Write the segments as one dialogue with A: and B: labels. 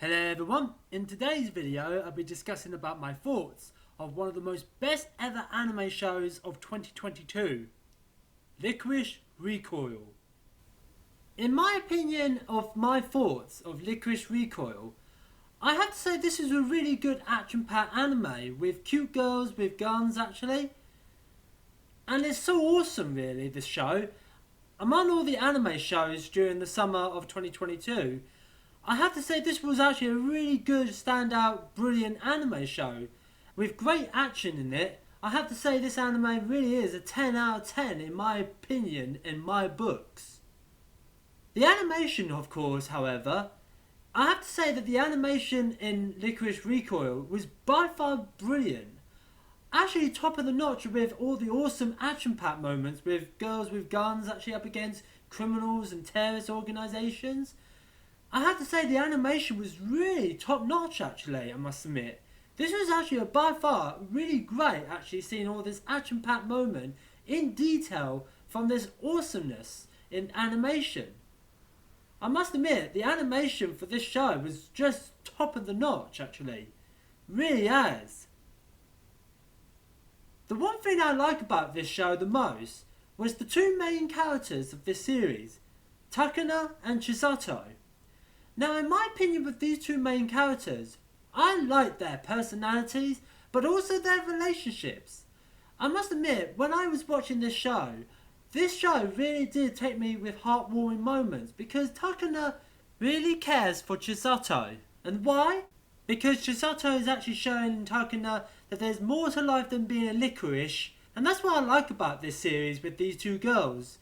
A: Hello everyone, in today's video I'll be discussing about my thoughts of one of the most best ever anime shows of 2022, Lycoris Recoil. In my opinion of my thoughts of Lycoris Recoil, I have to say this is a really good action-packed anime with cute girls with guns actually. And it's so awesome really, this show. Among all the anime shows during the summer of 2022, I have to say this was actually a really good, standout, brilliant anime show with great action in it. I have to say this anime really is a 10 out of 10 in my opinion, in my books. The animation, of course, however, I have to say that the animation in Lycoris Recoil was by far brilliant. Actually top of the notch with all the awesome action-packed moments with girls with guns actually up against criminals and terrorist organisations. I have to say the animation was really top notch actually, I must admit. This was actually by far really great actually seeing all this action packed moment in detail from this awesomeness in animation. I must admit the animation for this show was just top of the notch actually. Really is. The one thing I like about this show the most was the two main characters of this series, Takina and Chisato. Now in my opinion with these two main characters, I like their personalities but also their relationships. I must admit when I was watching this show really did take me with heartwarming moments because Takina really cares for Chisato. And why? Because Chisato is actually showing Takina that there's more to life than being a licorice, and that's what I like about this series with these two girls.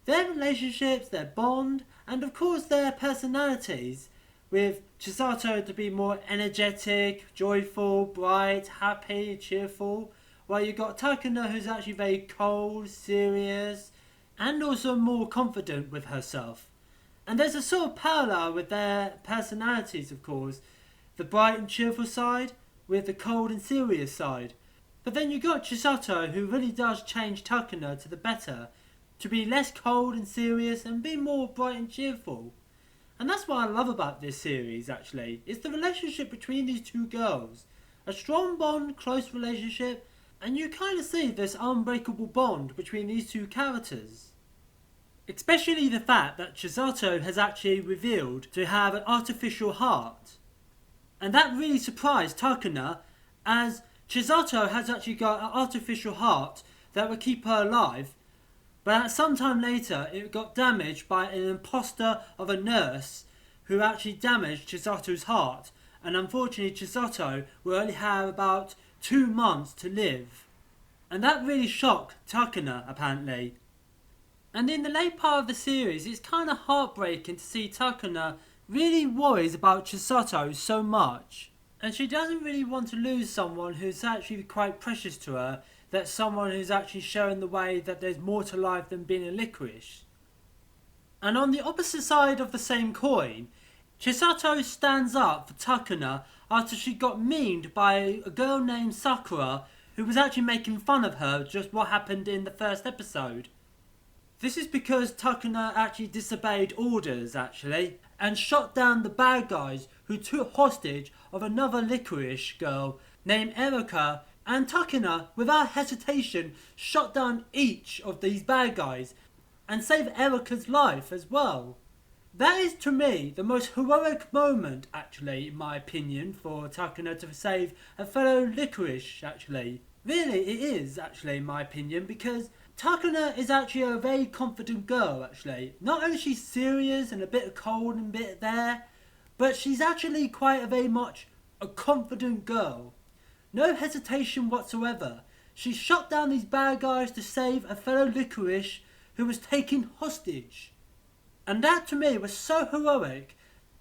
A: Their relationships, their bond, and of course their personalities, with Chisato to be more energetic, joyful, bright, happy, cheerful, while you've got Takina who's actually very cold, serious, and also more confident with herself. And there's a sort of parallel with their personalities of course, the bright and cheerful side with the cold and serious side. But then you got Chisato who really does change Takina to the better, to be less cold and serious and be more bright and cheerful. And that's what I love about this series actually. It's the relationship between these two girls. A strong bond, close relationship, and you kind of see this unbreakable bond between these two characters. Especially the fact that Chisato has actually revealed to have an artificial heart. And that really surprised Takina, as Chisato has actually got an artificial heart that will keep her alive. But some time later it got damaged by an imposter of a nurse who actually damaged Chisato's heart, and unfortunately Chisato will only have about 2 months to live. And that really shocked Takina apparently. And in the late part of the series it's kind of heartbreaking to see Takina really worries about Chisato so much. And she doesn't really want to lose someone who's actually quite precious to her, that's someone who's actually showing the way that there's more to life than being a licorice. And on the opposite side of the same coin, Chisato stands up for Takina after she got memed by a girl named Sakura who was actually making fun of her just what happened in the first episode. This is because Takina actually disobeyed orders actually and shot down the bad guys who took hostage of another licorice girl named Erica, and Takina without hesitation shot down each of these bad guys and saved Erica's life as well. That is to me the most heroic moment actually in my opinion for Takina to save a fellow licorice actually. Really it is actually in my opinion because Takina is actually a very confident girl actually. Not only she's serious and a bit cold and a bit there, but she's actually quite a very much a confident girl. No hesitation whatsoever. She shot down these bad guys to save a fellow licorice who was taken hostage. And that to me was so heroic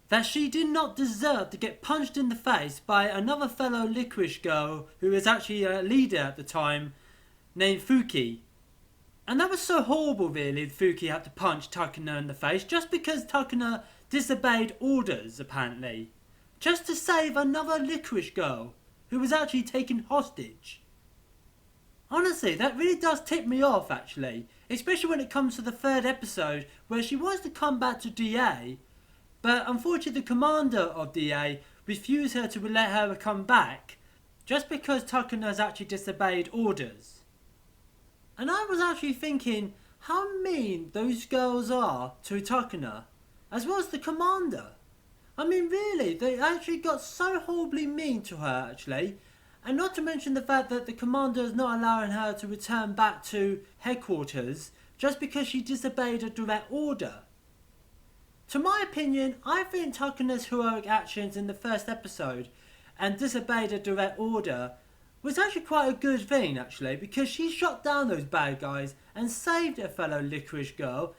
A: that she did not deserve to get punched in the face by another fellow licorice girl who was actually a leader at the time named Fuki. And that was so horrible really that Fuki had to punch Takina in the face just because Takina disobeyed orders apparently. Just to save another licorice girl who was actually taken hostage. Honestly, that really does tip me off actually, especially when it comes to the third episode where she wants to come back to DA, But unfortunately the commander of DA refused her to let her come back just because Takina has actually disobeyed orders. And I was actually thinking how mean those girls are to Takina, as well as the commander. I mean really, they actually got so horribly mean to her actually. And not to mention the fact that the commander is not allowing her to return back to headquarters just because she disobeyed a direct order. To my opinion, I think Takina's heroic actions in the first episode and disobeyed a direct order was actually quite a good thing actually, because she shot down those bad guys and saved a fellow licorice girl.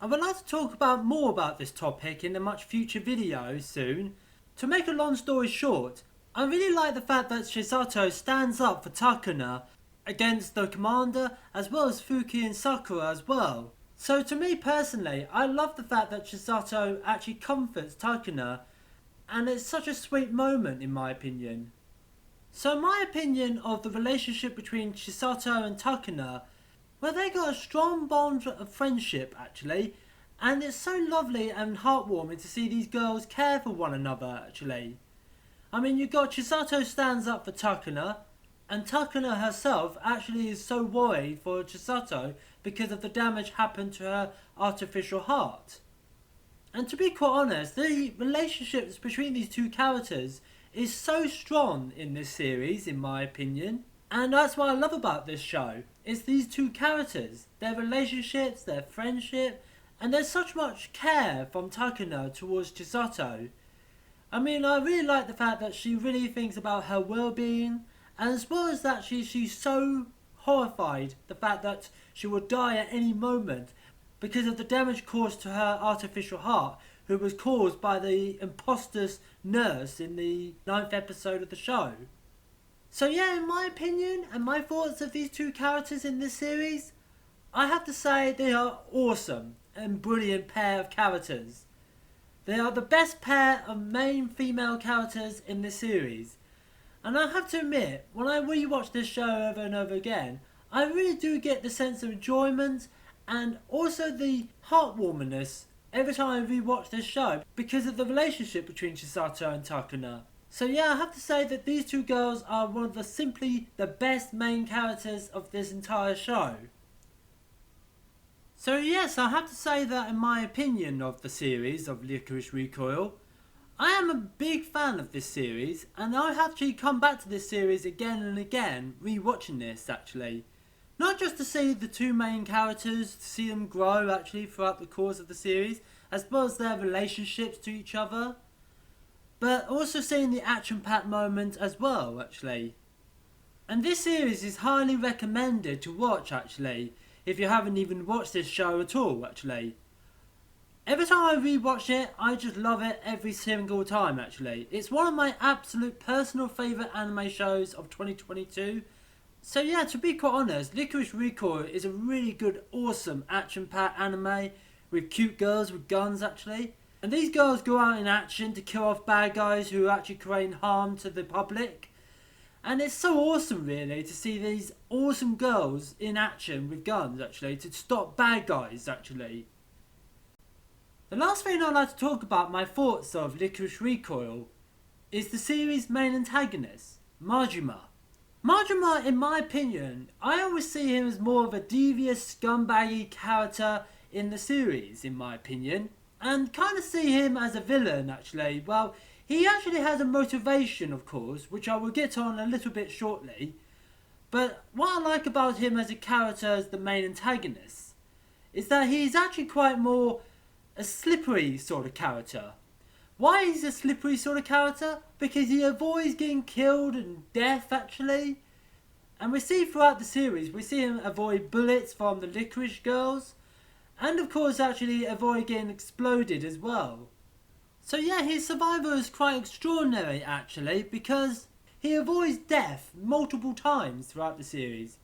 A: I would like to talk about more about this topic in a much future video soon. To make a long story short, I really like the fact that Chisato stands up for Takina against the commander as well as Fuki and Sakura as well. So to me personally, I love the fact that Chisato actually comforts Takina, and it's such a sweet moment in my opinion. So my opinion of the relationship between Chisato and Takina, well, they got a strong bond of friendship actually, and it's so lovely and heartwarming to see these girls care for one another actually. I mean, you got Chisato stands up for Takina, and Takina herself actually is so worried for Chisato because of the damage happened to her artificial heart. And to be quite honest, the relationships between these two characters is so strong in this series, in my opinion. And that's what I love about this show. It's these two characters, their relationships, their friendship, and there's such much care from Takina towards Chisato. I mean, I really like the fact that she really thinks about her well-being, and as well as that she's so horrified the fact that she will die at any moment because of the damage caused to her artificial heart, who was caused by the imposter's nurse in the 9th episode of the show. So yeah, in my opinion and my thoughts of these two characters in this series, I have to say they are awesome and brilliant pair of characters. They are the best pair of main female characters in this series. And I have to admit, when I rewatch this show over and over again, I really do get the sense of enjoyment and also the heartwarmingness every time I rewatch this show because of the relationship between Chisato and Takina. So yeah, I have to say that these two girls are one of simply the best main characters of this entire show. So yes, I have to say that in my opinion of the series of Lycoris Recoil, I am a big fan of this series, and I have actually come back to this series again and again, rewatching this actually. Not just to see the two main characters, to see them grow actually throughout the course of the series, as well as their relationships to each other, but also seeing the action-packed moment as well actually. And this series is highly recommended to watch actually, if you haven't even watched this show at all actually. Every time I rewatch it, I just love it every single time actually. It's one of my absolute personal favourite anime shows of 2022. So yeah, to be quite honest, Lycoris Recoil is a really good, awesome action-packed anime with cute girls with guns actually. And these girls go out in action to kill off bad guys who are actually creating harm to the public. And it's so awesome really to see these awesome girls in action with guns actually to stop bad guys actually. The last thing I'd like to talk about my thoughts of Lycoris Recoil is the series' main antagonist, Majima. Majima, in my opinion, I always see him as more of a devious, scumbaggy character in the series, in my opinion, and kind of see him as a villain actually. Well, he actually has a motivation, of course, which I will get on a little bit shortly, but what I like about him as a character as the main antagonist is that he's actually quite more a slippery sort of character. Why is he a slippery sort of character? Because he avoids getting killed and death actually. And we see throughout the series, we see him avoid bullets from the licorice girls. And of course actually avoid getting exploded as well. So yeah, his survival is quite extraordinary actually, because he avoids death multiple times throughout the series.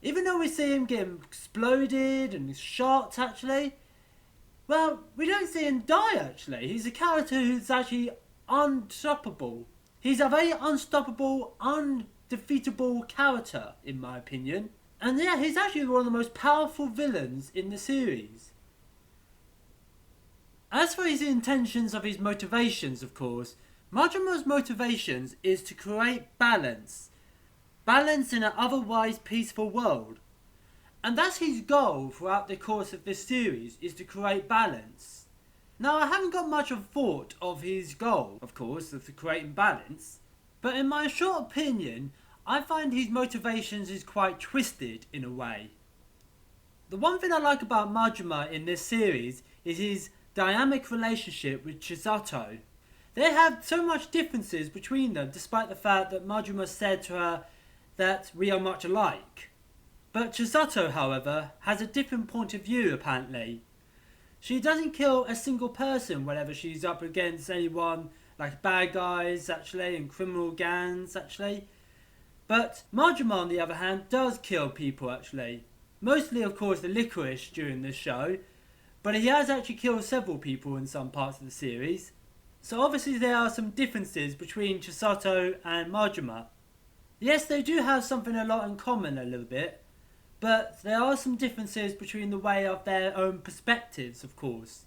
A: Even though we see him getting exploded and shot actually, well, we don't see him die actually. He's a character who's actually unstoppable. He's a very unstoppable, undefeatable character in my opinion. And yeah, he's actually one of the most powerful villains in the series. As for his intentions of his motivations, of course, Majima's motivations is to create balance. Balance in an otherwise peaceful world. And that's his goal throughout the course of this series, is to create balance. Now, I haven't got much of thought of his goal, of course, of creating balance. But in my short opinion, I find his motivations is quite twisted in a way. The one thing I like about Majima in this series is his dynamic relationship with Chisato. They have so much differences between them, despite the fact that Majima said to her that we are much alike. But Chisato, however, has a different point of view apparently. She doesn't kill a single person whenever she's up against anyone, like bad guys actually and criminal gangs actually. But Majima on the other hand does kill people actually. Mostly of course the Lycoris during this show, but he has actually killed several people in some parts of the series. So obviously there are some differences between Chisato and Majima. Yes, they do have something a lot in common a little bit, but there are some differences between the way of their own perspectives, of course.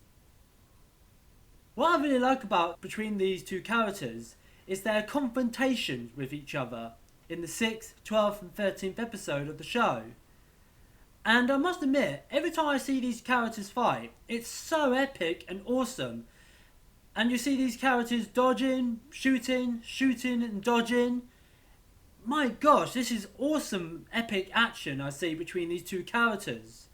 A: What I really like about between these two characters is their confrontations with each other in the 6th, 12th and 13th episode of the show. And I must admit, every time I see these characters fight, it's so epic and awesome. And you see these characters dodging, shooting and dodging. My gosh, this is awesome epic action I see between these two characters.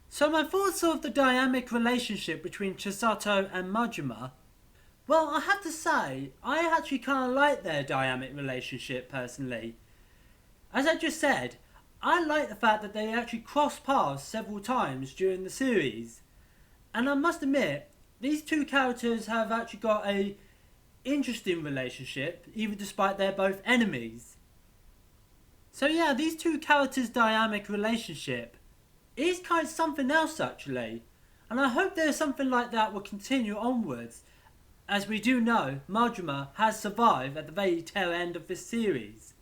A: So my thoughts of the dynamic relationship between Chisato and Majima. Well, I have to say, I actually kind of like their dynamic relationship personally. As I just said, I like the fact that they actually cross paths several times during the series. And I must admit, these two characters have actually got a interesting relationship, even despite they're both enemies. So yeah, these two characters' dynamic relationship is kind of something else actually. And I hope there's something like that will continue onwards. As we do know, Majima has survived at the very tail end of this series.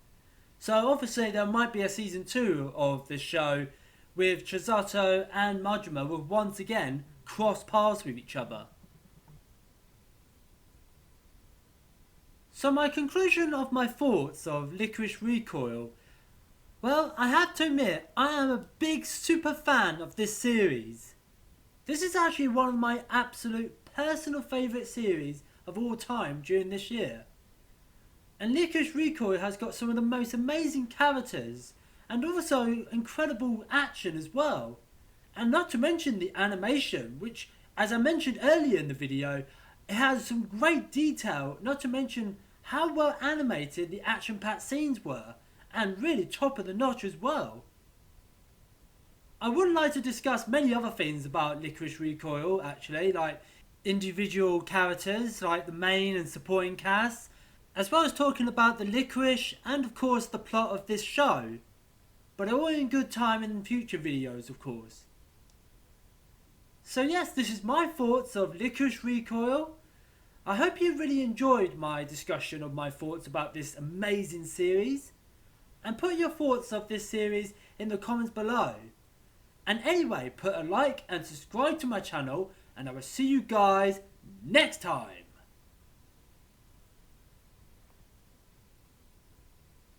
A: So obviously there might be a season 2 of this show with Chisato and Majima will once again cross paths with each other. So my conclusion of my thoughts of Lycoris Recoil. Well, I have to admit, I am a big super fan of this series. This is actually one of my absolute personal favourite series of all time during this year. And Lycoris Recoil has got some of the most amazing characters and also incredible action as well. And not to mention the animation, which, as I mentioned earlier in the video, it has some great detail, not to mention how well animated the action-packed scenes were, and really top of the notch as well. I would like to discuss many other things about Lycoris Recoil actually, like individual characters, like the main and supporting cast, as well as talking about the Lycoris and of course the plot of this show. But all in good time in future videos of course. So yes, this is my thoughts of Lycoris Recoil. I hope you really enjoyed my discussion of my thoughts about this amazing series. And put your thoughts of this series in the comments below. And anyway, put a like and subscribe to my channel, and I will see you guys next time.